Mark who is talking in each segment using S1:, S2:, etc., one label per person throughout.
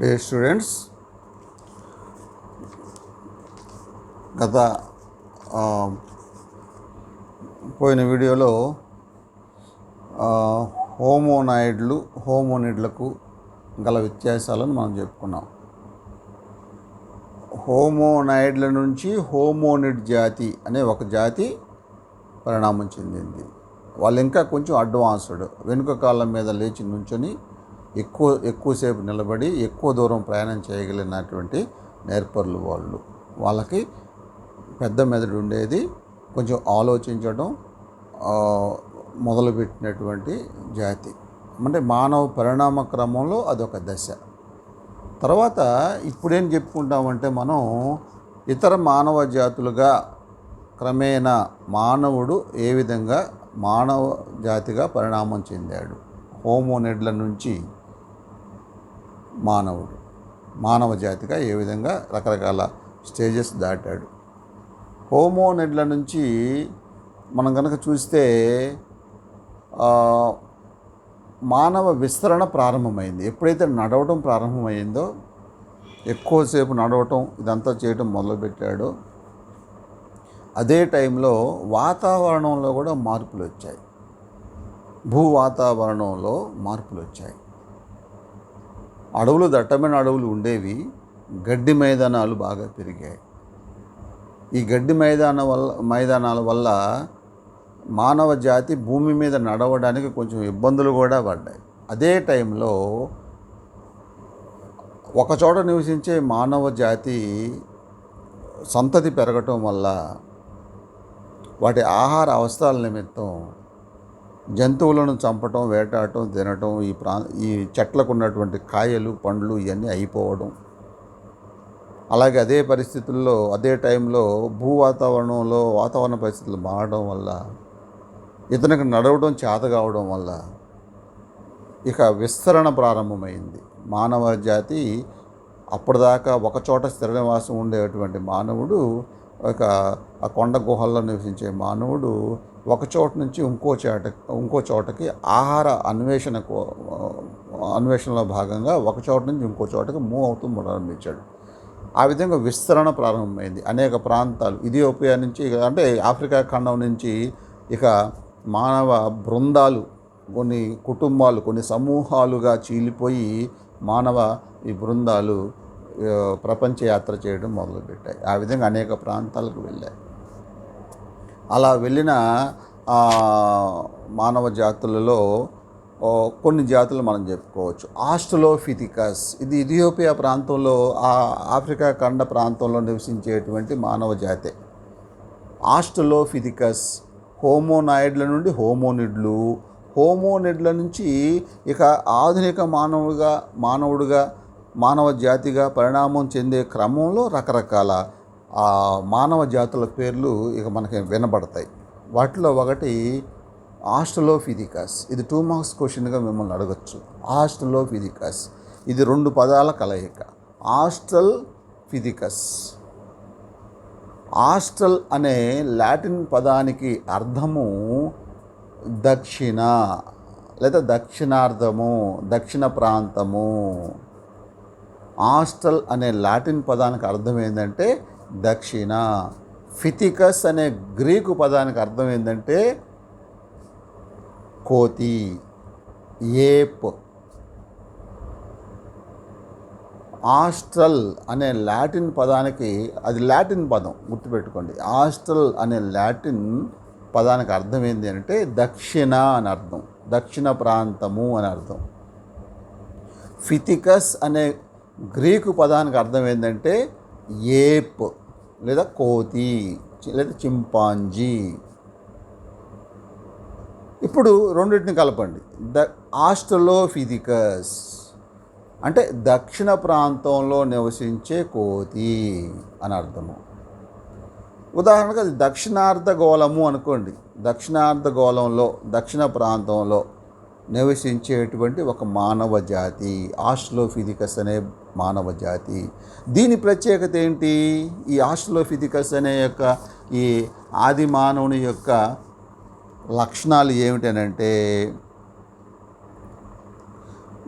S1: Dear students, గత పోయిన వీడియోలో హోమోనిడ్లకు గల వ్యత్యాసాలను మనం చెప్పుకున్నాం. హోమోనాయిడ్ల నుంచి హోమోనిడ్ జాతి అనే ఒక జాతి పరిణామం చెందింది. వాళ్ళు ఇంకా కొంచెం అడ్వాన్స్డ్, వెనుక కాళ్ళ మీద లేచి నుంచొని ఎక్కువసేపు నిలబడి ఎక్కువ దూరం ప్రయాణం చేయగలిగినటువంటి నేర్పరులు వాళ్ళకి పెద్ద మెదడు ఉండేది, కొంచెం ఆలోచించడం మొదలుపెట్టినటువంటి జాతి. అంటే మానవ పరిణామ క్రమంలో అదొక దశ. తర్వాత ఇప్పుడేం చెప్పుకుంటామంటే మనం ఇతర మానవ జాతులుగా క్రమేణా మానవుడు ఏ విధంగా మానవ జాతిగా పరిణామం చెందాడు. హోమోనిడ్ల నుంచి మానవ జాతిగా ఏ విధంగా రకరకాల స్టేజెస్ దాటాడు. హోమోనిడ్ల నుంచి మనం కనుక చూస్తే మానవ విస్తరణ ప్రారంభమైంది. ఎప్పుడైతే నడవటం ప్రారంభమైందో, ఎక్కువసేపు నడవటం ఇదంతా చేయటం మొదలుపెట్టాడో, అదే టైంలో వాతావరణంలో కూడా మార్పులు వచ్చాయి. భూ వాతావరణంలో మార్పులు వచ్చాయి. దట్టమైన అడవులు ఉండేవి, గడ్డి మైదానాలు బాగా పెరిగాయి. ఈ గడ్డి మైదానాల వల్ల మానవ జాతి భూమి మీద నడవడానికి కొంచెం ఇబ్బందులు కూడా పడ్డాయి. అదే టైంలో ఒకచోట నివసించే మానవ జాతి సంతతి పెరగటం వల్ల వాటి ఆహార అవసరాల నిమిత్తం జంతువులను చంపటం, వేటాడటం, తినటం, ఈ చెట్లకు ఉన్నటువంటి కాయలు, పండ్లు ఇవన్నీ అయిపోవడం. అలాగే అదే పరిస్థితుల్లో అదే టైంలో వాతావరణ పరిస్థితులు మారడం వల్ల ఇతనికి నడవడం చేత కావడం వల్ల ఇక విస్తరణ ప్రారంభమైంది. మానవ జాతి అప్పటిదాకా ఒకచోట స్థిర నివాసం ఉండేటువంటి మానవుడు, ఆ కొండ గుహల్లో నివసించే మానవుడు ఒక చోట నుంచి ఇంకో చోటకి ఆహార అన్వేషణలో భాగంగా ఒక చోట నుంచి ఇంకో చోటకి మూవ్ అవుతూ ప్రారంభించాడు. ఆ విధంగా విస్తరణ ప్రారంభమైంది. అనేక ప్రాంతాలు, ఇథియోపియా నుంచి, అంటే ఆఫ్రికా ఖండం నుంచి ఇక మానవ బృందాలు, కొన్ని కుటుంబాలు, కొన్ని సమూహాలుగా చీలిపోయి ఈ బృందాలు ప్రపంచ యాత్ర చేయడం మొదలుపెట్టాయి. ఆ విధంగా అనేక ప్రాంతాలకు వెళ్ళాయి. అలా వెళ్ళిన మానవ జాతులలో కొన్ని జాతులు మనం చెప్పుకోవచ్చు. ఆస్ట్రలోపిథెకస్, ఇది ఇథియోపియా ప్రాంతంలో, ఆఫ్రికా ఖండ ప్రాంతంలో నివసించేటువంటి మానవ జాతే. ఆస్ట్రలోపిథెకస్ హోమోనాయిడ్ల నుండి హోమోనిడ్ల నుంచి ఇక ఆధునిక మానవ జాతిగా పరిణామం చెందే క్రమంలో రకరకాల మానవ జాతుల పేర్లు ఇక మనకి వినబడతాయి. వాటిలో ఒకటి ఆస్ట్రలోపిథెకస్. ఇది 2 మార్క్స్ క్వశ్చన్గా మిమ్మల్ని అడగచ్చు. ఆస్ట్రలోపిథెకస్ ఇది 2 పదాల కలయిక. ఆస్ట్రలోపిథెకస్. ఆస్ట్రల్ అనే లాటిన్ పదానికి అర్థము దక్షిణ లేదా దక్షిణార్ధము, దక్షిణ ప్రాంతము. ఆస్ట్రల్ అనే లాటిన్ పదానికి అర్థం ఏంటంటే దక్షిణ. ఫిథికస్ అనే గ్రీకు పదానికి అర్థం ఏంటంటే కోతి, ఏప్. ఆస్ట్రల్ అనే లాటిన్ పదానికి, అది లాటిన్ పదం గుర్తుపెట్టుకోండి. ఆస్ట్రల్ అనే లాటిన్ పదానికి అర్థం ఏంటి అంటే దక్షిణ అని అర్థం, దక్షిణ ప్రాంతము అని అర్థం. ఫిథికస్ అనే గ్రీకు పదానికి అర్థం ఏంటంటే ఏప్ లేదా కోతి లేదా చింపాంజీ. ఇప్పుడు రెండింటిని కలపండి. ఆస్ట్రలోపిథెకస్ అంటే దక్షిణ ప్రాంతంలో నివసించే కోతి అని అర్థము. ఉదాహరణకు అది దక్షిణార్ధగోళము అనుకోండి. దక్షిణార్ధగోళంలో, దక్షిణ ప్రాంతంలో నివసించేటువంటి ఒక మానవ జాతి ఆస్ట్రలోపిథెకస్ అనే మానవ జాతి. దీని ప్రత్యేకత ఏంటి? ఈ ఆస్ట్రలోపిథెకస్ అనే ఈ ఆది మానవుని యొక్క లక్షణాలు ఏమిటనంటే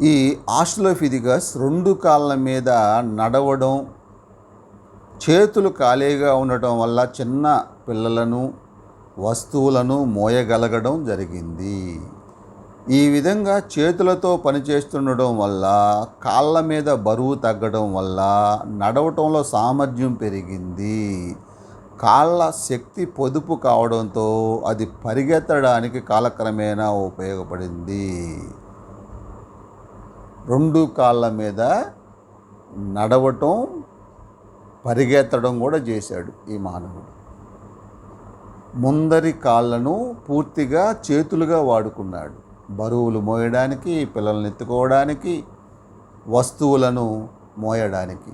S1: ఈ ఆస్ట్రలోపిథెకస్ 2 కాళ్ళ మీద నడవడం, చేతులు ఖాళీగా ఉండటం వల్ల చిన్న పిల్లలను, వస్తువులను మోయగలగడం జరిగింది. ఈ విధంగా చేతులతో పనిచేస్తుండడం వల్ల, కాళ్ళ మీద బరువు తగ్గడం వల్ల నడవటంలో సామర్థ్యం పెరిగింది. కాళ్ళ శక్తి పొదుపు కావడంతో అది పరిగెత్తడానికి కాలక్రమేణా ఉపయోగపడింది. 2 కాళ్ళ మీద నడవటం, పరిగెత్తడం కూడా చేశాడు ఈ మానవుడు. ముందరి కాళ్ళను పూర్తిగా చేతులుగా వాడుకున్నాడు. బరువులు మోయడానికి, పిల్లల్ని ఎత్తుకోవడానికి, వస్తువులను మోయడానికి.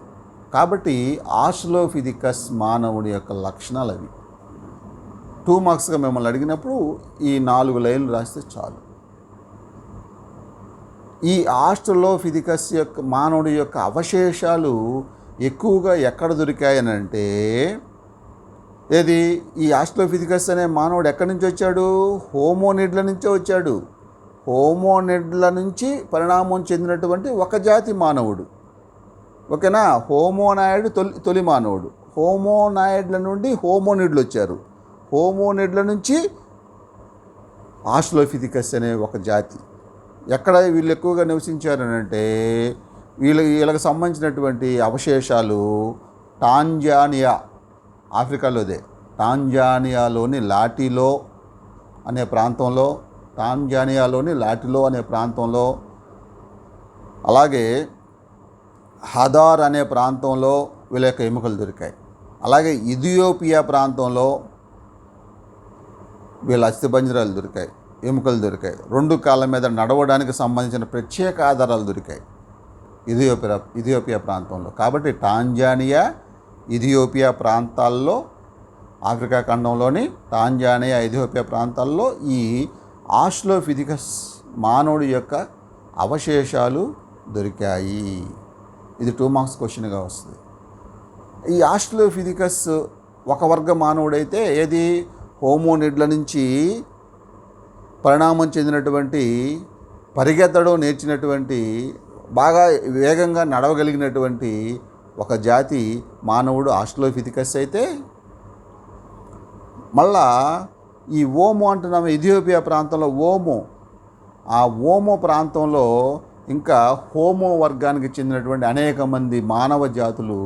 S1: కాబట్టి ఆస్ట్రలోపిథెకస్ మానవుడి యొక్క లక్షణాలు అవి. 2 మార్క్స్గా మిమ్మల్ని అడిగినప్పుడు ఈ 4 లైన్లు రాస్తే చాలు. ఈ ఆస్ట్రలోపిథెకస్ యొక్క మానవుడి యొక్క అవశేషాలు ఎక్కువగా ఎక్కడ దొరికాయనంటే, ఈ ఆస్ట్రలోపిథెకస్ అనే మానవుడు ఎక్కడి నుంచి వచ్చాడు? హోమోనిడ్ల నుంచే వచ్చాడు. హోమోనిడ్ల నుంచి పరిణామం చెందినటువంటి ఒక జాతి మానవుడు. ఓకేనా? హోమోనాయిడ్ తొలి మానవుడు. హోమోనాయిడ్ల నుండి హోమోనిడ్లు వచ్చారు. హోమోనిడ్ల నుంచి ఆస్ట్రలోపిథెకస్ అనే ఒక జాతి. ఎక్కడ వీళ్ళు ఎక్కువగా నివసించారనంటే, వీళ్ళకి సంబంధించినటువంటి అవశేషాలు టాంజానియా, ఆఫ్రికాలోదే, టాంజానియాలోని లాటిలో అనే ప్రాంతంలో, అలాగే హదార్ అనే ప్రాంతంలో వీళ్ళ యొక్క ఎముకలు దొరికాయి. అలాగే ఇథియోపియా ప్రాంతంలో వీళ్ళ అస్థిపంజరాలు దొరికాయి, ఎముకలు దొరికాయి. 2 కాళ్ళ మీద నడవడానికి సంబంధించిన ప్రత్యేక ఆధారాలు దొరికాయి ఇథియోపియా ప్రాంతంలో. కాబట్టి టాంజానియా, ఇథియోపియా ప్రాంతాల్లో, ఆఫ్రికా ఖండంలోని టాంజానియా, ఇథియోపియా ప్రాంతాల్లో ఈ ఆస్ట్రలోపిథెకస్ మానవుడి యొక్క అవశేషాలు దొరికాయి. ఇది 2 మార్క్స్ క్వశ్చన్గా వస్తుంది. ఈ ఆస్ట్రలోపిథెకస్ ఒక వర్గ మానవుడైతే, హోమోనిడ్ల నుంచి పరిణామం చెందినటువంటి, పరిగెత్తడం నేర్చినటువంటి, బాగా వేగంగా నడవగలిగినటువంటి ఒక జాతి మానవుడు ఆస్ట్రలోపిథెకస్ అయితే, మళ్ళా ఈ ఓమో అంటున్నాము, ఇథియోపియా ప్రాంతంలో ఆ ఓమో ప్రాంతంలో ఇంకా హోమో వర్గానికి చెందినటువంటి అనేక మంది మానవ జాతులు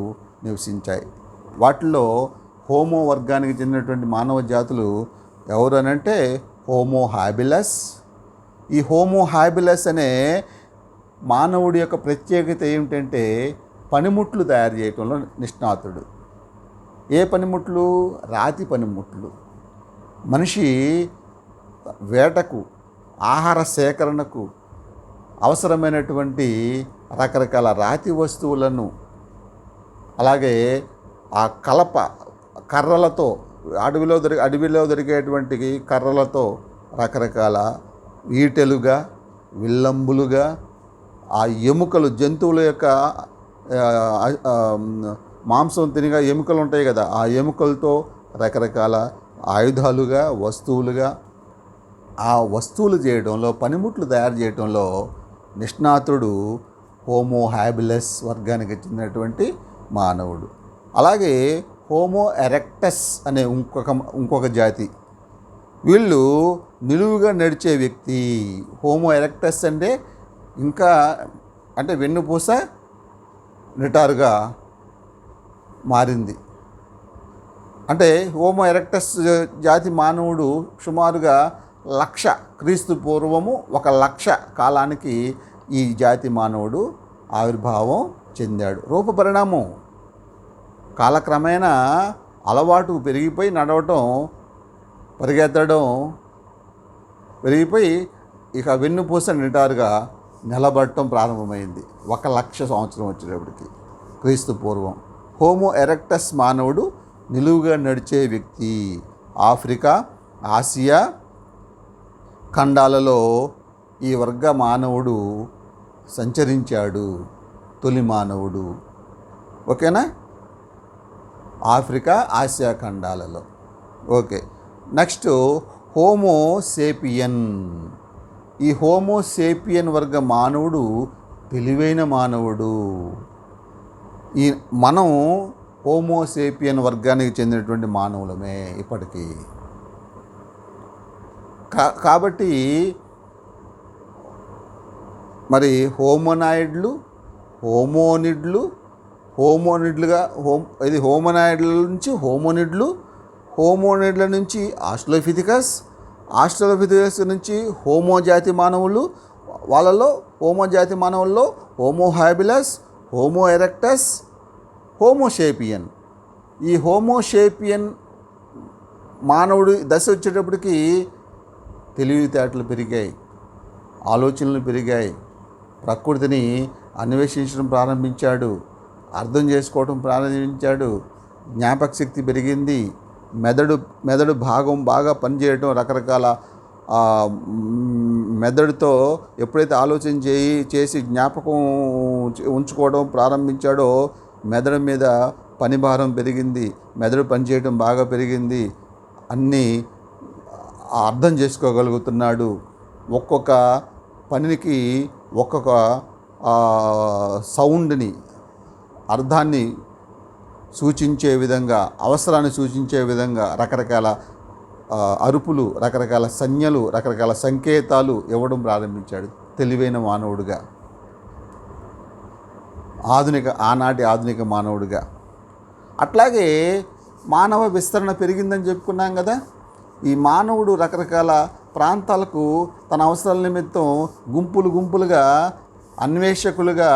S1: నివసించాయి. వాటిల్లో హోమో వర్గానికి చెందినటువంటి మానవ జాతులు ఎవరనంటే హోమో హాబిలస్. ఈ హోమో హాబిలస్ అనే మానవుడి యొక్క ప్రత్యేకత ఏమిటంటే, పనిముట్లు తయారు చేయటంలో నిష్ణాతుడు. ఏ పనిముట్లు? రాతి పనిముట్లు. మనిషి వేటకు, ఆహార సేకరణకు అవసరమైనటువంటి రకరకాల రాతి వస్తువులను, అలాగే ఆ కర్రలతో, అడవిలో దొరికేటువంటి కర్రలతో రకరకాల ఈటెలుగా, విల్లంబులుగా, ఆ ఎముకలు, జంతువుల యొక్క మాంసం తినగా ఎముకలు ఉంటాయి కదా, ఆ ఎముకలతో రకరకాల ఆయుధాలుగా, వస్తువులుగా, ఆ వస్తువులు చేయడంలో, పనిముట్లు తయారు చేయడంలో నిష్ణాతుడు హోమో హాబిలస్ వర్గానికి చెందినటువంటి మానవుడు. అలాగే హోమో ఎరెక్టస్ అనే ఇంకొక జాతి. వీళ్ళు నిలువుగా నడిచే వ్యక్తి. హోమో ఎరెక్టస్ అంటే వెన్నుపూస నిటారుగా మారింది. అంటే హోమో ఎరెక్టస్ జాతి మానవుడు సుమారుగా 1,00,000 క్రీస్తు పూర్వము 1,00,000 కాలానికి ఈ జాతి మానవుడు ఆవిర్భావం చెందాడు. రూపపరిణామం కాలక్రమేణా అలవాటు పెరిగిపోయి, నడవటం, పరిగెత్తడం పెరిగిపోయి, ఇక వెన్నుపూస నిటారుగా నిలబడటం ప్రారంభమైంది 1,00,000 సంవత్సరం వచ్చేటప్పటికి క్రీస్తు పూర్వం. హోమో ఎరెక్టస్ మానవుడు నిలువుగా నడిచే వ్యక్తి. ఆఫ్రికా, ఆసియా ఖండాలలో ఈ వర్గ మానవుడు సంచరించాడు. తొలి మానవుడు. ఓకేనా? ఆఫ్రికా, ఆసియా ఖండాలలో. ఓకే. Next homo sapien. ఈ హోమోసేపియన్ వర్గ మానవుడు తెలివైన మానవుడు. ఈ మనం హోమోసేపియన్ వర్గానికి చెందినటువంటి మానవులమే ఇప్పటికీ. కాబట్టి మరి హోమోనాయిడ్లు, హోమోనిడ్లుగా ఇది హోమోనాయిడ్ల నుంచి హోమోనిడ్ల నుంచి ఆస్ట్రలోపిథెకస్ నుంచి హోమోజాతి మానవులు, వాళ్ళలో హోమోజాతి మానవుల్లో హోమో హ్యాబిలస్, హోమో ఎరెక్టస్, హోమోసేపియన్. ఈ హోమోసేపియన్ మానవుడి దశ వచ్చేటప్పటికి తెలివితేటలు పెరిగాయి, ఆలోచనలు పెరిగాయి, ప్రకృతిని అన్వేషించడం ప్రారంభించాడు, అర్థం చేసుకోవడం ప్రారంభించాడు, జ్ఞాపక శక్తి పెరిగింది, మెదడు భాగం బాగా పనిచేయడం, రకరకాల మెదడుతో ఎప్పుడైతే ఆలోచన చేసి జ్ఞాపకం ఉంచుకోవడం ప్రారంభించాడో మెదడు మీద పనిభారం పెరిగింది, మెదడు పనిచేయడం బాగా పెరిగింది, అన్నీ అర్థం చేసుకోగలుగుతున్నాడు. ఒక్కొక్క పనికి ఒక్కొక్క సౌండ్ని, అర్థాన్ని సూచించే విధంగా, అవసరాన్ని సూచించే విధంగా రకరకాల అరుపులు, రకరకాల సంజ్ఞలు, రకరకాల సంకేతాలు ఇవ్వడం ప్రారంభించాడు తెలివైన మానవుడిగా, ఆనాటి ఆధునిక మానవుడిగా. అట్లాగే మానవ విస్తరణ పెరిగిందని చెప్పుకున్నాం కదా. ఈ మానవుడు రకరకాల ప్రాంతాలకు తన అవసరాల నిమిత్తం గుంపులుగా అన్వేషకులుగా,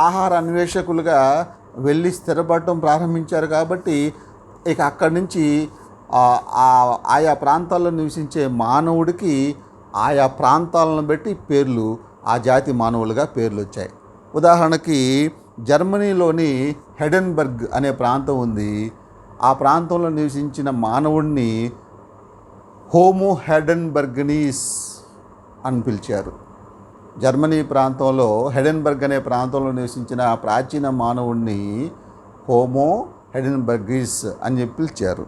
S1: ఆహార అన్వేషకులుగా వెళ్ళి స్థిరపడటం ప్రారంభించారు. కాబట్టి ఇక అక్కడి నుంచి ఆయా ప్రాంతాల్లో నివసించే మానవుడికి ఆయా ప్రాంతాలను బట్టి పేర్లు, ఆ జాతి మానవులుగా పేర్లు వచ్చాయి. ఉదాహరణకి జర్మనీలోని హెడెన్బర్గ్ అనే ప్రాంతం ఉంది. ఆ ప్రాంతంలో నివసించిన మానవుడిని హోమో హెడెన్బర్గనీస్ అని పిలిచారు. జర్మనీ ప్రాంతంలో హెడెన్బర్గ్ అనే ప్రాంతంలో నివసించిన ప్రాచీన మానవుడిని హోమో హెడెన్బర్గీస్ అని చెప్పి పిలిచారు.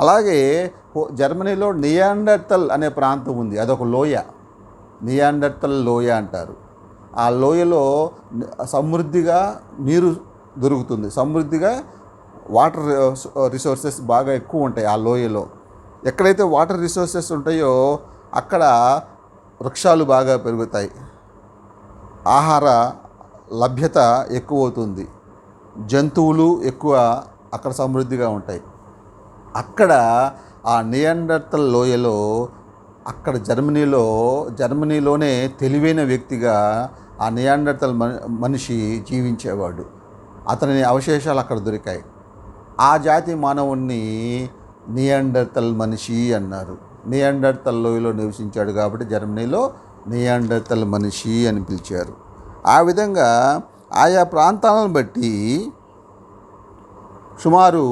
S1: అలాగే జర్మనీలో నియాండర్తల్ అనే ప్రాంతం ఉంది. అదొక లోయ, నియాండర్తల్ లోయ అంటారు. ఆ లోయలో సమృద్ధిగా నీరు దొరుకుతుంది, సమృద్ధిగా వాటర్ రిసోర్సెస్ బాగా ఎక్కువ ఉంటాయి. ఆ లోయలో ఎక్కడైతే వాటర్ రిసోర్సెస్ ఉంటాయో అక్కడ వృక్షాలు బాగా పెరుగుతాయి, ఆహార లభ్యత ఎక్కువ అవుతుంది, జంతువులు ఎక్కువ అక్కడ సమృద్ధిగా ఉంటాయి. అక్కడ ఆ నియాండర్తల్ లోయలో, అక్కడ జర్మనీలోనే తెలివైన వ్యక్తిగా ఆ నియాండర్తల్ మనిషి జీవించేవాడు. అతని అవశేషాలు అక్కడ దొరికాయి. ఆ జాతి మానవుణ్ణి నియాండర్తల్ మనిషి అన్నారు. నియాండర్తల్ లోయలో నివసించాడు కాబట్టి జర్మనీలో నియాండర్తల్ మనిషి అని పిలిచారు. ఆ విధంగా ఆయా ప్రాంతాలను బట్టి సుమారు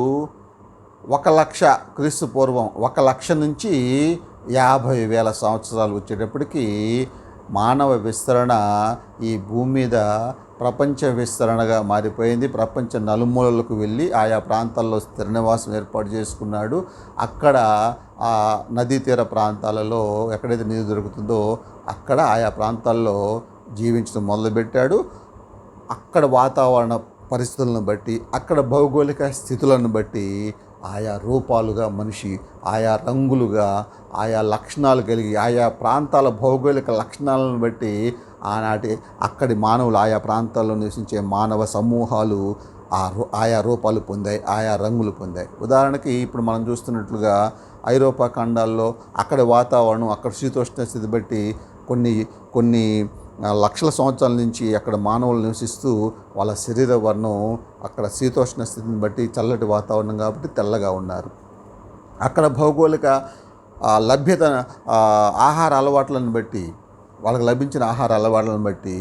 S1: 1,00,000 క్రీస్తు పూర్వం, 1,00,000 నుంచి 50,000 సంవత్సరాలు వచ్చేటప్పటికి మానవ విస్తరణ ఈ భూమి మీద ప్రపంచ విస్తరణగా మారిపోయింది. ప్రపంచ నలుమూలలకు వెళ్ళి ఆయా ప్రాంతాల్లో స్థిర నివాసం ఏర్పాటు చేసుకున్నాడు. అక్కడ ఆ నదీ తీర ప్రాంతాలలో ఎక్కడైతే నీరు దొరుకుతుందో అక్కడ ఆయా ప్రాంతాల్లో జీవించడం మొదలుపెట్టాడు. అక్కడ వాతావరణ పరిస్థితులను బట్టి, అక్కడ భౌగోళిక స్థితులను బట్టి ఆయా రూపాలుగా మనిషి, ఆయా రంగులుగా, ఆయా లక్షణాలు కలిగి, ఆయా ప్రాంతాల భౌగోళిక లక్షణాలను బట్టి ఆనాటి అక్కడి మానవులు, ఆయా ప్రాంతాల్లో నివసించే మానవ సమూహాలు ఆయా రూపాలు పొందాయి, ఆయా రంగులు పొందాయి. ఉదాహరణకి ఇప్పుడు మనం చూస్తున్నట్లుగా ఐరోపా ఖండాల్లో అక్కడి వాతావరణం, అక్కడ శీతోష్ణ స్థితి బట్టి కొన్ని లక్షల సంవత్సరాల నుంచి అక్కడ మానవులు నివసిస్తూ వాళ్ళ శరీర వర్ణం అక్కడ శీతోష్ణ స్థితిని బట్టి చల్లటి వాతావరణం కాబట్టి తెల్లగా ఉన్నారు. అక్కడ భౌగోళిక లభ్యత, ఆహార అలవాట్లను బట్టి, వాళ్ళకి లభించిన ఆహార అలవాట్లను బట్టి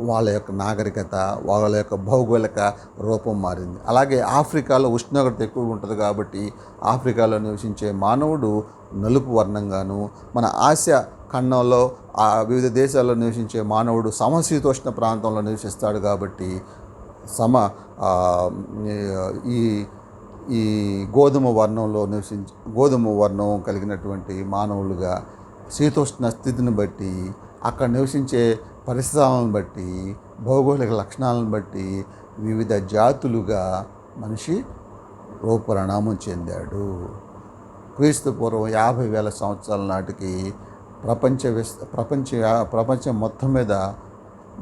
S1: వాళ్ళ యొక్క నాగరికత, వాళ్ళ యొక్క భౌగోళిక రూపం మారింది. అలాగే ఆఫ్రికాలో ఉష్ణోగ్రత ఎక్కువగా ఉంటుంది కాబట్టి ఆఫ్రికాలో నివసించే మానవుడు నలుపు వర్ణంగాను, మన ఆసియా ఖండంలో వివిధ దేశాల్లో నివసించే మానవుడు సమశీతోష్ణ ప్రాంతంలో నివసిస్తాడు కాబట్టి ఈ గోధుమ వర్ణం కలిగినటువంటి మానవులుగా శీతోష్ణ స్థితిని బట్టి అక్కడ నివసించే పరిసరాలను బట్టి, భౌగోళిక లక్షణాలను బట్టి వివిధ జాతులుగా మనిషి రూపరిణామం చెందాడు. క్రీస్తు పూర్వం 50,000 సంవత్సరాల నాటికి ప్రపంచం మొత్తం మీద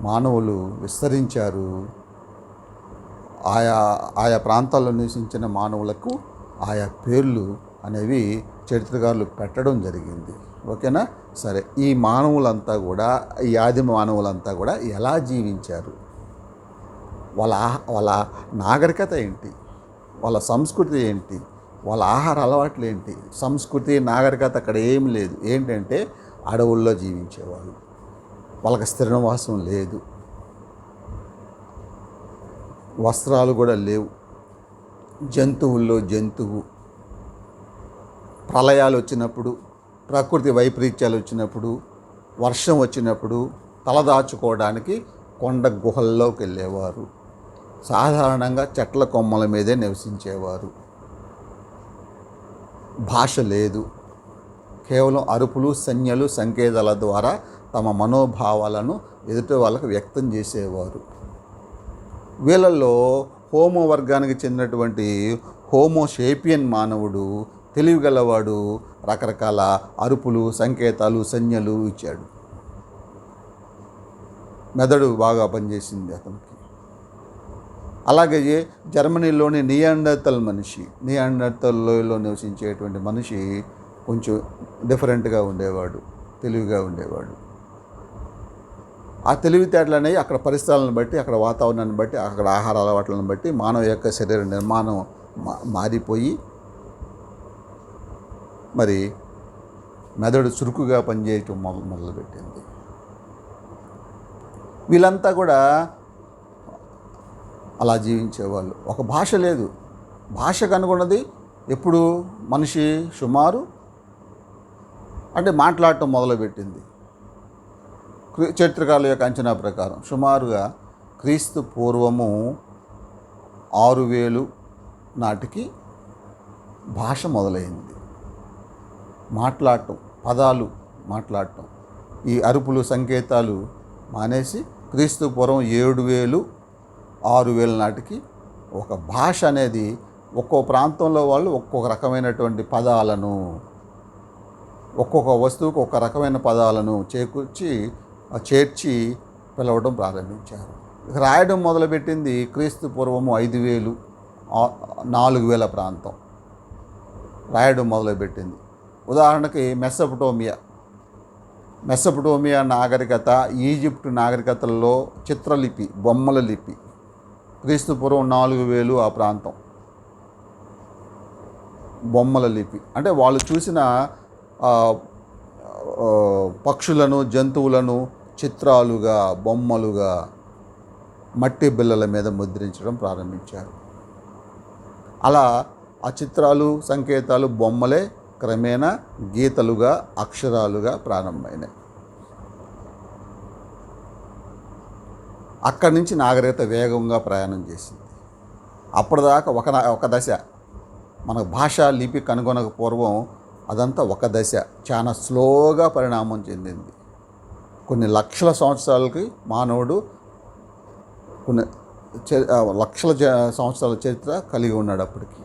S1: మానవులు విస్తరించారు. ఆయా ప్రాంతాల్లో నివసించిన మానవులకు ఆయా పేర్లు అనేవి చరిత్రకారులు పెట్టడం జరిగింది. ఓకేనా? సరే, ఈ మానవులంతా కూడా, ఈ ఆదిమ మానవులంతా కూడా ఎలా జీవించారు, వాళ్ళ నాగరికత ఏంటి, వాళ్ళ సంస్కృతి ఏంటి, వాళ్ళ ఆహార అలవాట్లు ఏంటి? సంస్కృతి, నాగరికత అక్కడ ఏం లేదు. ఏంటంటే అడవుల్లో జీవించేవాళ్ళు, వాళ్ళకి స్థిర నివాసం లేదు, వస్త్రాలు కూడా లేవు, జంతువుల్లో జంతువు. ప్రళయాలు వచ్చినప్పుడు, ప్రకృతి వైపరీత్యాలు వచ్చినప్పుడు, వర్షం వచ్చినప్పుడు తలదాచుకోవడానికి కొండ గుహల్లోకి వెళ్ళేవారు. సాధారణంగా చెట్ల కొమ్మల మీదే నివసించేవారు. భాష లేదు, కేవలం అరుపులు, సంజ్ఞలు, సంకేతాల ద్వారా తమ మనోభావాలను ఎదుటి వాళ్ళకు వ్యక్తం చేసేవారు. వీళ్ళల్లో హోమో వర్గానికి చెందినటువంటి హోమోసేపియన్ మానవుడు తెలివిగలవాడు, రకరకాల అరుపులు, సంకేతాలు, సంజ్ఞలు ఇచ్చాడు. మెదడు బాగా పనిచేసింది అతనికి. అలాగే జర్మనీలోని నియాండర్తల్ లోయలో నివసించేటువంటి మనిషి కొంచెం డిఫరెంట్గా ఉండేవాడు, తెలివిగా ఉండేవాడు. ఆ తెలివితేటలు అనేవి అక్కడ పరిసరాలను బట్టి, అక్కడ వాతావరణాన్ని బట్టి, అక్కడ ఆహార అలవాట్లను బట్టి మానవ యొక్క శరీర నిర్మాణం మారిపోయి మరి మెదడు చురుకుగా పనిచేయటం మొదలుపెట్టింది. వీళ్ళంతా కూడా అలా జీవించేవాళ్ళు. ఒక భాష లేదు. భాష కనుగొన్నది ఎప్పుడు? మనిషి సుమారు అంటే మాట్లాడటం మొదలుపెట్టింది. చరిత్రకారుల యొక్క అంచనా ప్రకారం సుమారుగా క్రీస్తు పూర్వము 6,000 నాటికి భాష మొదలైంది. మాట్లాడటం, పదాలు మాట్లాడటం, ఈ అరుపులు, సంకేతాలు మానేసి క్రీస్తు పూర్వం 7,000, 6,000 నాటికి ఒక భాష అనేది ఒక్కో ప్రాంతంలో వాళ్ళు ఒక్కొక్క రకమైనటువంటి పదాలను, ఒక్కొక్క వస్తువుకు ఒక రకమైన పదాలను చేర్చి పిలవడం ప్రారంభించారు. రాయడం మొదలుపెట్టింది క్రీస్తు పూర్వము 5,000, 4,000 ప్రాంతం రాయడం మొదలుపెట్టింది. ఉదాహరణకి మెసొపటోమియా నాగరికత, ఈజిప్టు నాగరికతల్లో చిత్రలిపి, బొమ్మల లిపి క్రీస్తు పూర్వం 4,000 ఆ ప్రాంతం. బొమ్మల లిపి అంటే వాళ్ళు చూసిన పక్షులను, జంతువులను చిత్రాలుగా, బొమ్మలుగా మట్టి బిళ్ళల మీద ముద్రించడం ప్రారంభించారు. అలా ఆ చిత్రాలు, సంకేతాలు, బొమ్మలే క్రమేణా గీతలుగా, అక్షరాలుగా ప్రారంభమైనాయి. అక్కడి నుంచి నాగరికత వేగంగా ప్రయాణం చేసింది. అప్పటిదాకా ఒక దశ, మన భాష లిపి కనుగొనక పూర్వం అదంతా ఒక దశ, చాలా స్లోగా పరిణామం చెందింది. కొన్ని లక్షల సంవత్సరాలకి మానవుడు కొన్ని లక్షల సంవత్సరాల చరిత్ర కలిగి ఉన్నాడు. అప్పటికి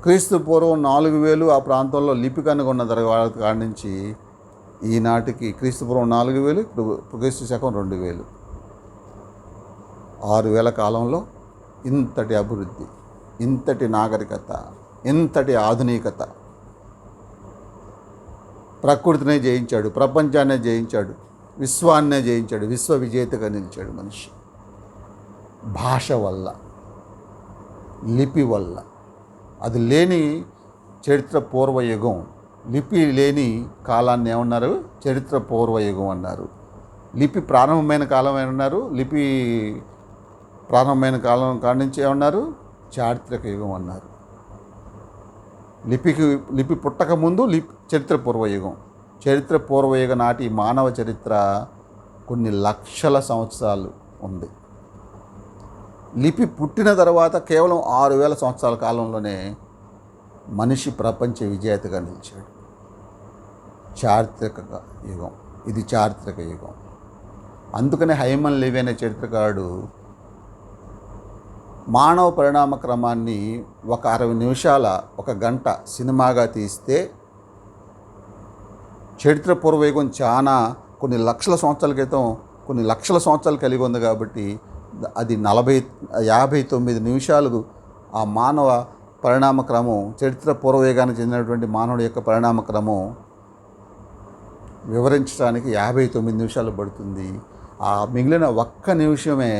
S1: క్రీస్తు పూర్వం 4,000 ఆ ప్రాంతంలో లిపి కనుగొన్న తర్వాత కాడి నుంచి ఈనాటికి క్రీస్తు పూర్వం 4,000, ఇప్పుడు క్రీస్తు శకం 2,000, 6,000 కాలంలో ఇంతటి అభివృద్ధి, ఇంతటి నాగరికత, ఇంతటి ఆధునికత. ప్రకృతినే జయించాడు, ప్రపంచాన్నే జయించాడు, విశ్వాన్నే జయించాడు, విశ్వ విజేతగా నిలిచాడు మనిషి. భాష వల్ల, లిపి వల్ల. అది లేని చరిత్ర పూర్వయుగం, లిపి లేని కాలాన్ని ఏమన్నారు? చరిత్ర పూర్వయుగం అన్నారు. లిపి ప్రారంభమైన కాలం ఏమన్నారు? లిపి ప్రారంభమైన కాలం కాడి నుంచి ఏమన్నారు? చారిత్రక యుగం అన్నారు. లిపి పుట్టక ముందు చరిత్ర పూర్వయుగం. చరిత్ర పూర్వయుగ నాటి మానవ చరిత్ర కొన్ని లక్షల సంవత్సరాలు ఉంది. లిపి పుట్టిన తర్వాత కేవలం 6,000 సంవత్సరాల కాలంలోనే మనిషి ప్రపంచ విజేతగా నిలిచాడు. చారిత్రక యుగం. ఇది చారిత్రక యుగం. అందుకనే హైమన్ లెవీ అనే చరిత్రకారుడు మానవ పరిణామ క్రమాన్ని ఒక 60 నిమిషాల, ఒక గంట సినిమాగా తీస్తే చరిత్ర పూర్వయుగం చాలా కొన్ని లక్షల సంవత్సరాల క్రితం కొన్ని లక్షల సంవత్సరాలు కలిగి ఉంది కాబట్టి అది 59 నిమిషాలు ఆ మానవ పరిణామ క్రమం, చరిత్ర పూర్వయుగానికి చెందినటువంటి మానవుడి యొక్క పరిణామ క్రమం వివరించడానికి 59 నిమిషాలు పడుతుంది. ఆ మిగిలిన ఒక్క నిమిషమే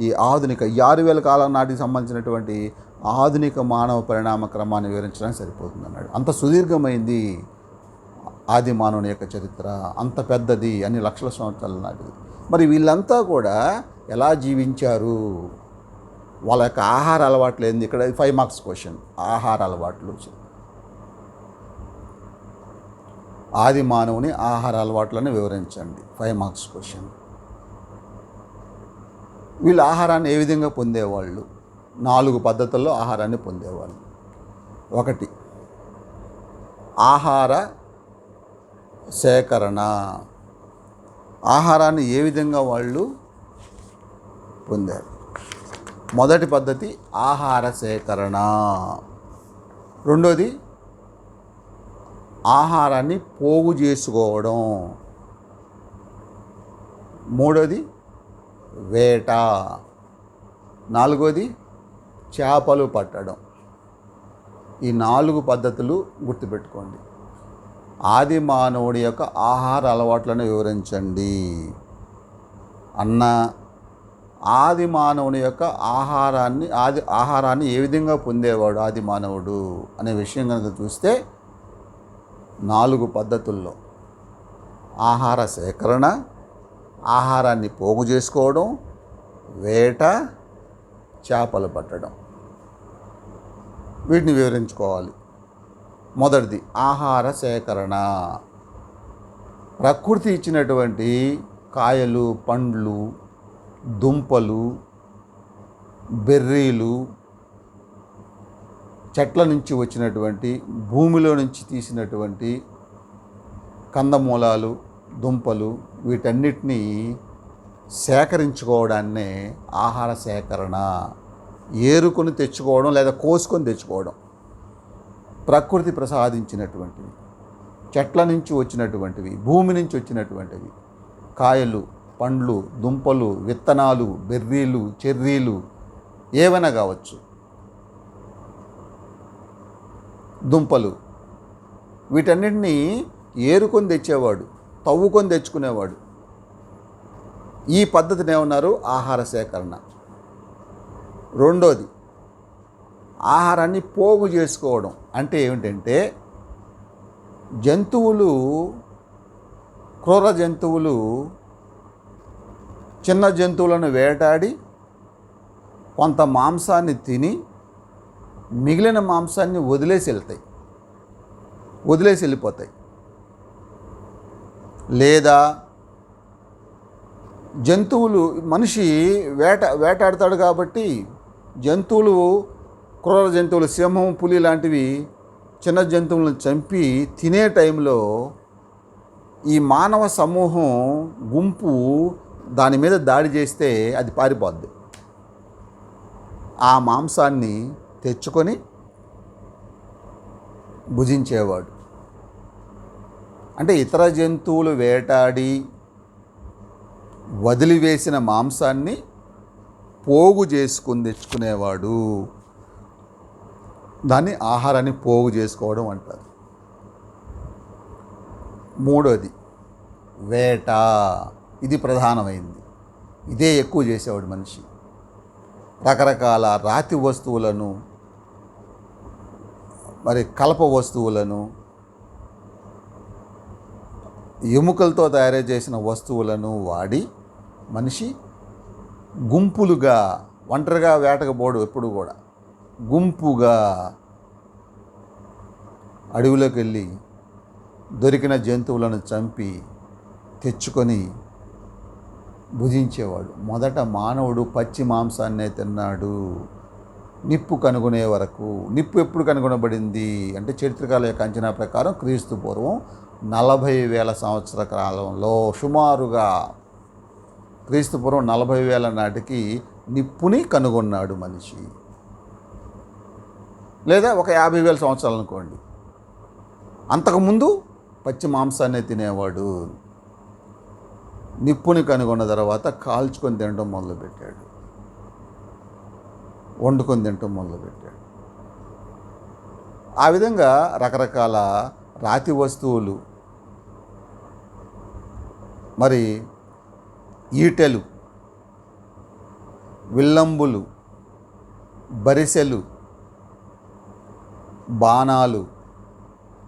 S1: ఈ ఆధునిక 6000 కాలం నాటికి సంబంధించినటువంటి ఆధునిక మానవ పరిణామ క్రమాన్ని వివరించడానికి సరిపోతుంది అన్నాడు. అంత సుదీర్ఘమైంది ఆది మానవుని యొక్క చరిత్ర, అంత పెద్దది, అన్ని లక్షల సంవత్సరాల నాటిది. మరి వీళ్ళంతా కూడా ఎలా జీవించారు, వాళ్ళ యొక్క ఆహార అలవాట్లు ఏంది? ఇక్కడ 5 మార్క్స్ క్వశ్చన్. ఆహార అలవాట్లు, ఆది మానవుని ఆహార అలవాట్లను వివరించండి. 5 మార్క్స్ క్వశ్చన్. వీళ్ళు ఆహారాన్ని ఏ విధంగా పొందేవాళ్ళు? 4 పద్ధతుల్లో ఆహారాన్ని పొందేవాళ్ళు. 1, ఆహార సేకరణ. ఆహారాన్ని ఏ విధంగా వాళ్ళు పొందారు? మొదటి పద్ధతి ఆహార సేకరణ. రెండోది ఆహారాన్ని పోగు చేసుకోవడం. మూడోది వేట. నాలుగోది చేపలు పట్టడం. ఈ 4 పద్ధతులు గుర్తుపెట్టుకోండి. ఆది మానవుడి యొక్క ఆహార అలవాట్లను వివరించండి అన్న. ఆది మానవుని యొక్క ఆహారాన్ని ఏ విధంగా పొందేవాడు ఆది మానవుడు అనే విషయం కనుక చూస్తే 4 పద్ధతుల్లో ఆహార సేకరణ, ఆహారాన్ని పోగు చేసుకోవడం, వేట, చేపలు పట్టడం. వీటిని వివరించుకోవాలి. మొదటిది ఆహార సేకరణ. ప్రకృతి ఇచ్చినటువంటి కాయలు, పండ్లు, దుంపలు, బెర్రీలు, చెట్ల నుంచి వచ్చినటువంటి, భూమిలో నుంచి తీసినటువంటి కందమూలాలు, దుంపలు, వీటన్నిటినీ సేకరించుకోవడాన్నే ఆహార సేకరణ. ఏరుకొని తెచ్చుకోవడం లేదా కోసుకొని తెచ్చుకోవడం. ప్రకృతి ప్రసాదించినటువంటివి, చెట్ల నుంచి వచ్చినటువంటివి, భూమి నుంచి వచ్చినటువంటివి, కాయలు, పండ్లు, దుంపలు, విత్తనాలు, బెర్రీలు, చెర్రీలు ఏవైనా కావచ్చు, దుంపలు, వీటన్నిటినీ ఏరుకొని తెచ్చేవాడు, తవ్వుకొని తెచ్చుకునేవాడు. ఈ పద్ధతిని ఏమన్నారు? ఆహార సేకరణ. రెండోది ఆహారాన్ని పోగు చేసుకోవడం. అంటే ఏమిటంటే జంతువులు, క్రూర జంతువులు చిన్న జంతువులను వేటాడి కొంత మాంసాన్ని తిని మిగిలిన మాంసాన్ని వదిలేసి వెళ్ళిపోతాయి. లేదా జంతువులు, మనిషి వేటాడతాడు కాబట్టి జంతువులు, క్రూర జంతువులు, సింహం, పులి లాంటివి చిన్న జంతువులను చంపి తినే టైంలో ఈ మానవ సమూహం, గుంపు దాని మీద దాడి చేస్తే అది పారిపోద్ది. ఆ మాంసాన్ని తెచ్చుకొని భుజించేవాడు. అంటే ఇతర జంతువులు వేటాడి వదిలివేసిన మాంసాన్ని పోగు చేసుకుని తెచ్చుకునేవాడు. దాన్ని ఆహారాన్ని పోగు చేసుకోవడం అంటారు. మూడోది వేట. ఇది ప్రధానమైంది. ఇదే ఎక్కువ చేసేవాడు మనిషి. రకరకాల రాతి వస్తువులను, మరి కలప వస్తువులను, ఎముకలతో తయారు చేసిన వస్తువులను వాడి మనిషి గుంపులుగా, ఒంటరిగా వేటకు పోడు, ఎప్పుడు కూడా గుంపుగా అడవిలోకి వెళ్ళి దొరికిన జంతువులను చంపి తెచ్చుకొని భుజించేవాడు. మొదట మానవుడు పచ్చి మాంసాన్నే తిన్నాడు. నిప్పు కనుగొనే వరకు. నిప్పు ఎప్పుడు కనుగొనబడింది అంటే చరిత్రకాల యొక్క అంచనా ప్రకారం క్రీస్తు పూర్వం 40,000 సంవత్సర కాలంలో, సుమారుగా క్రీస్తు పూర్వం 40,000 నాటికి నిప్పుని కనుగొన్నాడు మనిషి. లేదా ఒక 50,000 సంవత్సరాలు అనుకోండి. అంతకుముందు పచ్చి మాంసాన్ని తినేవాడు. నిప్పుని కనుగొన్న తర్వాత కాల్చుకొని తినడం మొదలుపెట్టాడు, వండుకొని తినడం మొదలుపెట్టాడు. ఆ విధంగా రకరకాల రాతి వస్తువులు, మరి ఈటెలు, విల్లంబులు, బరిసెలు, బాణాలు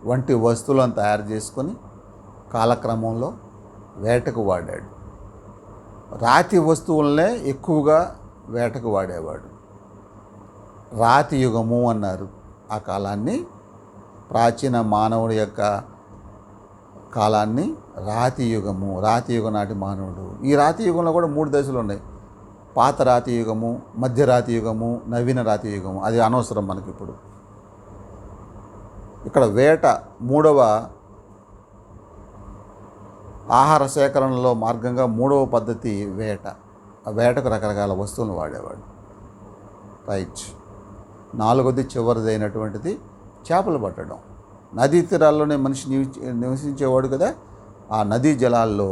S1: వంటి వస్తువులను తయారు చేసుకొని కాలక్రమంలో వేటకు వాడాడు. రాతి వస్తువులనే ఎక్కువగా వేటకు వాడేవాడు. రాతి యుగము అన్నారు ఆ కాలాన్ని. ప్రాచీన మానవుడి యొక్క కాలాన్ని రాతి యుగము, రాతి యుగం నాటి మానవుడు. ఈ రాతి యుగంలో కూడా 3 దశలు ఉన్నాయి. పాత రాతి యుగము, మధ్య రాతి యుగము, నవీన రాతి యుగము. అది అనవసరం మనకి ఇప్పుడు. ఇక్కడ వేట 3వ ఆహార సేకరణలో మార్గంగా 3వ పద్ధతి వేట. ఆ వేటకు రకరకాల వస్తువులను వాడేవాడు. రైట్. 4వది చివరిదైనటువంటిది చేపలు పట్టడం. నదీ తీరాల్లోనే మనిషి నివసించేవాడు కదా. ఆ నదీ జలాల్లో,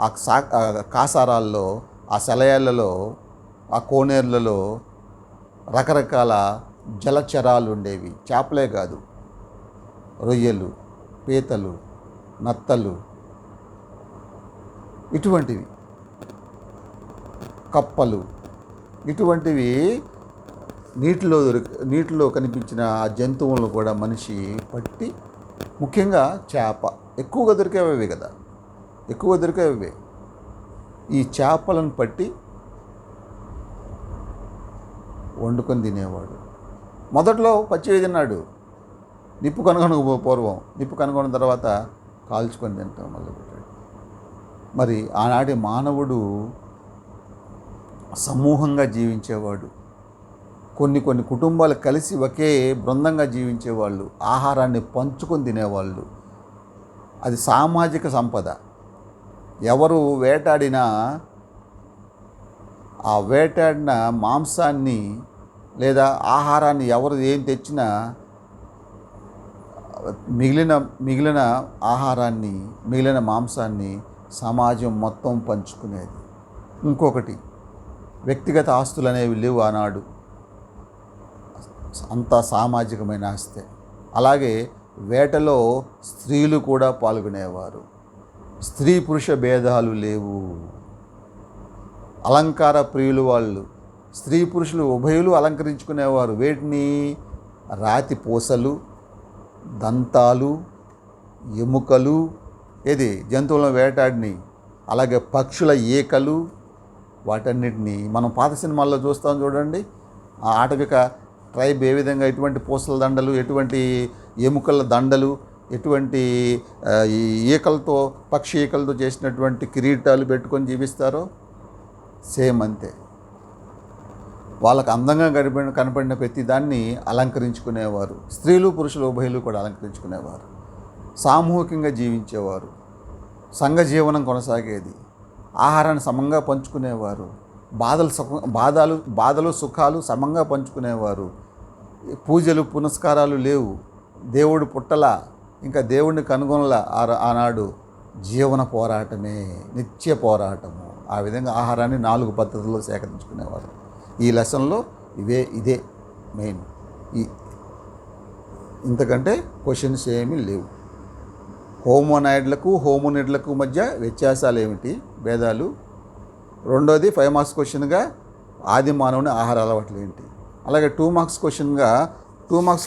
S1: ఆ కాసారాల్లో, ఆ సెలయాళ్ళలో, ఆ కోనేర్లలో రకరకాల జలచరాలు ఉండేవి. చేపలే కాదు, రొయ్యలు, పీతలు, నత్తలు, ఇటువంటివి, కప్పలు, ఇటువంటివి నీటిలో కనిపించిన ఆ జంతువులను కూడా మనిషి పట్టి, ముఖ్యంగా చేప ఎక్కువగా దొరికేవి కదా, ఎక్కువగా దొరికేవి. ఈ చేపలను పట్టి వండుకొని తినేవాడు. మొదట్లో పచ్చివి తిన్నాడు. నిప్పు కనుగొనక పూర్వం, నిప్పు కనుగొన్న తర్వాత కాల్చుకొని తింటాం మొదలుపెట్టాడు. మరి ఆనాటి మానవుడు సమూహంగా జీవించేవాడు. కొన్ని కుటుంబాలు కలిసి ఒకే బృందంగా జీవించేవాళ్ళు. ఆహారాన్ని పంచుకొని తినేవాళ్ళు. అది సామాజిక సంపద. ఎవరు వేటాడినా ఆ వేటాడిన మాంసాన్ని లేదా ఆహారాన్ని ఎవరు ఏం తెచ్చినా మిగిలిన ఆహారాన్ని, మిగిలిన మాంసాన్ని సమాజం మొత్తం పంచుకునేది. ఇంకొకటి, వ్యక్తిగత ఆస్తులు అనేవి లేవు ఆనాడు. అంతా సామాజికమైన ఆస్తే. అలాగే వేటలో స్త్రీలు కూడా పాల్గొనేవారు. స్త్రీ పురుష భేదాలు లేవు. అలంకార ప్రియులు వాళ్ళు. స్త్రీ పురుషులు ఉభయులు అలంకరించుకునేవారు. వేటిని? రాతి పూసలు, దంతాలు, ఎముకలు, ఏది జంతువులను వేటాడిని, అలాగే పక్షుల ఈకలు, వాటన్నిటినీ మనం పాత సినిమాల్లో చూస్తాం చూడండి. ఆ ఆటవిక ట్రైబ్ ఏ విధంగా ఎటువంటి పూసల దండలు, ఎటువంటి ఎముకల దండలు, ఎటువంటి ఈ ఈకలతో, పక్షి ఈకలతో చేసినటువంటి కిరీటాలు పెట్టుకొని జీవిస్తారో సేమ్ అంతే. వాళ్ళకు అందంగా కనపడిన ప్రతి దాన్ని అలంకరించుకునేవారు. స్త్రీలు పురుషులు ఉభయులు కూడా అలంకరించుకునేవారు. సామూహికంగా జీవించేవారు. సంఘ జీవనం కొనసాగేది. ఆహారాన్ని సమంగా పంచుకునేవారు. బాధలు సుఖాలు సమంగా పంచుకునేవారు. పూజలు పునస్కారాలు లేవు. దేవుడు పుట్టల, ఇంకా దేవుడిని కనుగొనల. ఆనాడు జీవన పోరాటమే, నిత్య పోరాటము. ఆ విధంగా ఆహారాన్ని 4 పద్ధతుల్లో సేకరించుకునేవారు. ఈ లెసన్లో ఇదే మెయిన్. ఇంతకంటే క్వశ్చన్స్ ఏమీ లేవు. హోమోనిడ్లకు మధ్య వ్యత్యాసాలు ఏమిటి, భేదాలు. రెండోది 5 మార్క్స్ క్వశ్చన్గా ఆది మానవుని ఆహార అలవాట్లు ఏంటి. అలాగే 2 మార్క్స్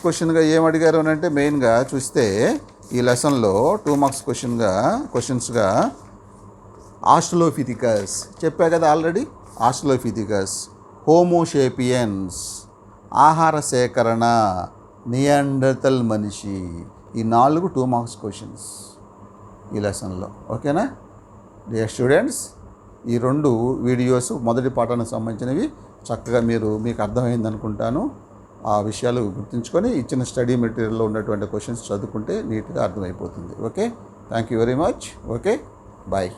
S1: క్వశ్చన్గా ఏం అడిగారు అని అంటే, మెయిన్గా చూస్తే ఈ లెసన్లో 2 మార్క్స్ క్వశ్చన్స్గా ఆస్ట్రలోపిథికస్ చెప్పా కదా ఆల్రెడీ. ఆస్ట్రలోపిథికస్, హోమోషేపియన్స్, ఆహార సేకరణ, నియాండర్తల్ మనిషి. ఈ 4 2 మార్క్స్ క్వశ్చన్స్ ఈ లెసన్లో. ఓకేనా డియర్ స్టూడెంట్స్? ఈ 2 వీడియోస్ మొదటి పాఠానికి సంబంధించినవి చక్కగా మీకు అర్థమైంది అనుకుంటాను. ఆ విషయాలు గుర్తుంచుకొని ఇచ్చిన స్టడీ మెటీరియల్లో ఉన్నటువంటి క్వశ్చన్స్ చదువుకుంటే నీట్గా అర్థమైపోతుంది. Okay, thank you very much. Okay, bye.